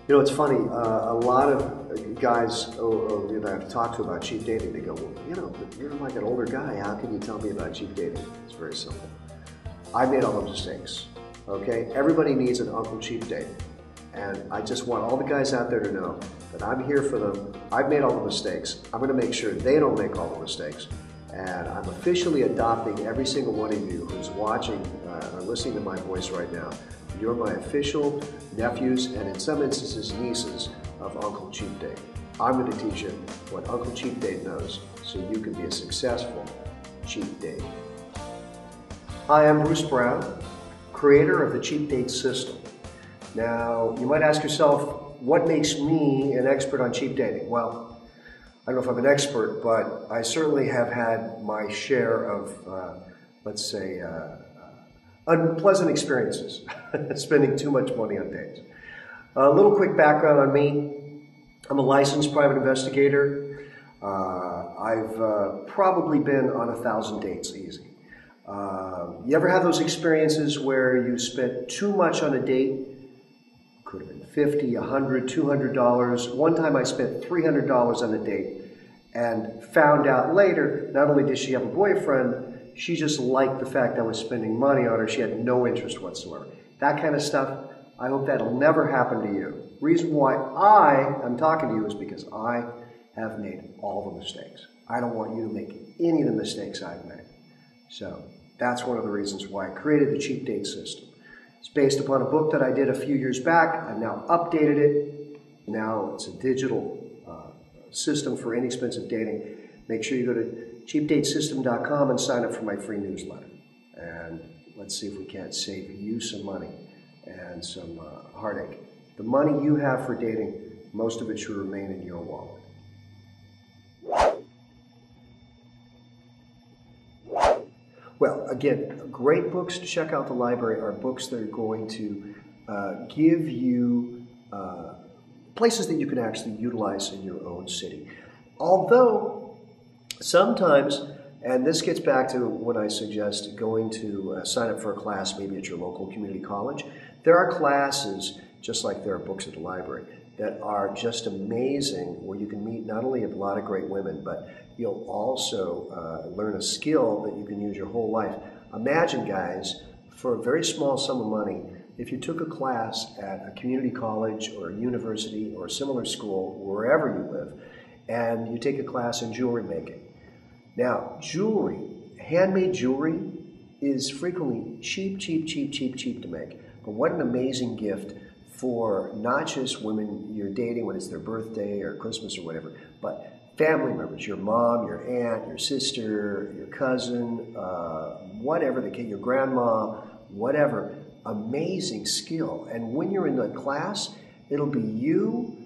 You know, it's funny. A lot of guys that I've talked to about cheap dating, they go, well, you know, you're like an older guy. How can you tell me about cheap dating? It's very simple. I made all those mistakes. Okay, everybody needs an Uncle Cheap Date, and I just want all the guys out there to know that I'm here for them. I've made all the mistakes. I'm going to make sure they don't make all the mistakes, and I'm officially adopting every single one of you who's watching or listening to my voice right now. You're my official nephews and in some instances nieces of Uncle Cheap Date. I'm going to teach you what Uncle Cheap Date knows so you can be a successful cheap date. Hi, I'm Bruce Brown, creator of the Cheap Date System. Now, you might ask yourself, what makes me an expert on cheap dating? Well, I don't know if I'm an expert, but I certainly have had my share of, let's say, unpleasant experiences spending too much money on dates. A little quick background on me. I'm a licensed private investigator. I've probably been on 1,000 dates easy. You ever have those experiences where you spent too much on a date? Could have been $50, $100, $200. One time I spent $300 on a date and found out later, not only did she have a boyfriend, she just liked the fact I was spending money on her. She had no interest whatsoever. That kind of stuff, I hope that'll never happen to you. Reason why I am talking to you is because I have made all the mistakes. I don't want you to make any of the mistakes I've made. So that's one of the reasons why I created the Cheap Date System. It's based upon a book that I did a few years back. I've now updated it. Now it's a digital system for inexpensive dating. Make sure you go to cheapdatesystem.com and sign up for my free newsletter. And let's see if we can't save you some money and some heartache. The money you have for dating, most of it should remain in your wallet. Well, again, great books to check out the library are books that are going to give you places that you can actually utilize in your own city. Although, sometimes, and this gets back to when I suggest going to sign up for a class maybe at your local community college, there are classes, just like there are books at the library, that are just amazing, where you can meet not only a lot of great women, but you'll also learn a skill that you can use your whole life. Imagine, guys, for a very small sum of money, if you took a class at a community college or a university or a similar school, wherever you live, and you take a class in jewelry making. Now, jewelry, handmade jewelry, is frequently cheap to make. But what an amazing gift for not just women you're dating when it's their birthday or Christmas or whatever, but family members, your mom, your aunt, your sister, your cousin, whatever the case, your grandma, whatever. Amazing skill. And when you're in the class, it'll be you,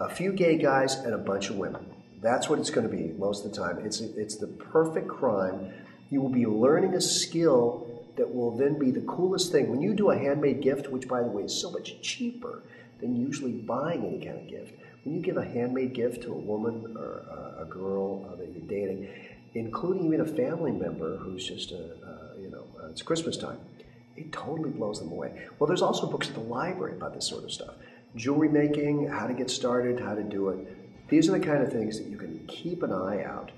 a few gay guys, and a bunch of women. That's what it's going to be most of the time. It's the perfect crime. You will be learning a skill that will then be the coolest thing. When you do a handmade gift, which by the way is so much cheaper than usually buying any kind of gift, when you give a handmade gift to a woman or a girl that you're dating, including even a family member who's just it's Christmas time, it totally blows them away. Well, there's also books at the library about this sort of stuff. Jewelry making, how to get started, how to do it. These are the kind of things that you can keep an eye out,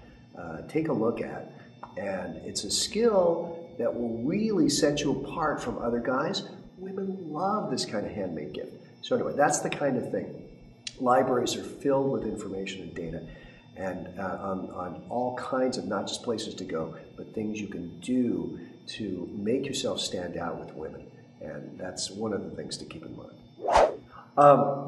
take a look at, and it's a skill that will really set you apart from other guys. Women love this kind of handmade gift. So anyway, that's the kind of thing. Libraries are filled with information and data, and on all kinds of not just places to go, but things you can do to make yourself stand out with women. And that's one of the things to keep in mind.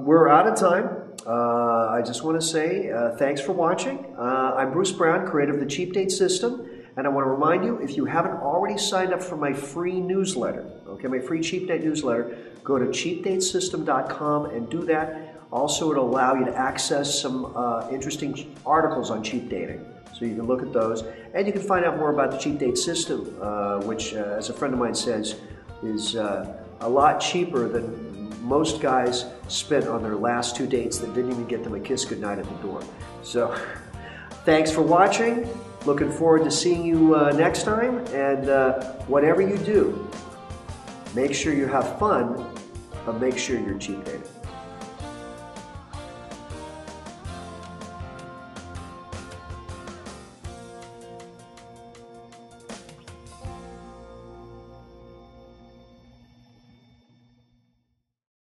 We're out of time. I just want to say thanks for watching. I'm Bruce Brown, creator of the Cheap Date System. And I want to remind you, if you haven't already signed up for my free newsletter, okay, my free Cheap Date newsletter, go to cheapdatesystem.com and do that. Also, it'll allow you to access some interesting articles on cheap dating. So you can look at those. And you can find out more about the Cheap Date System, which, as a friend of mine says, is a lot cheaper than most guys spent on their last 2 dates that didn't even get them a kiss goodnight at the door. So, thanks for watching. Looking forward to seeing you next time. And whatever you do, make sure you have fun, but make sure you're cheap dating.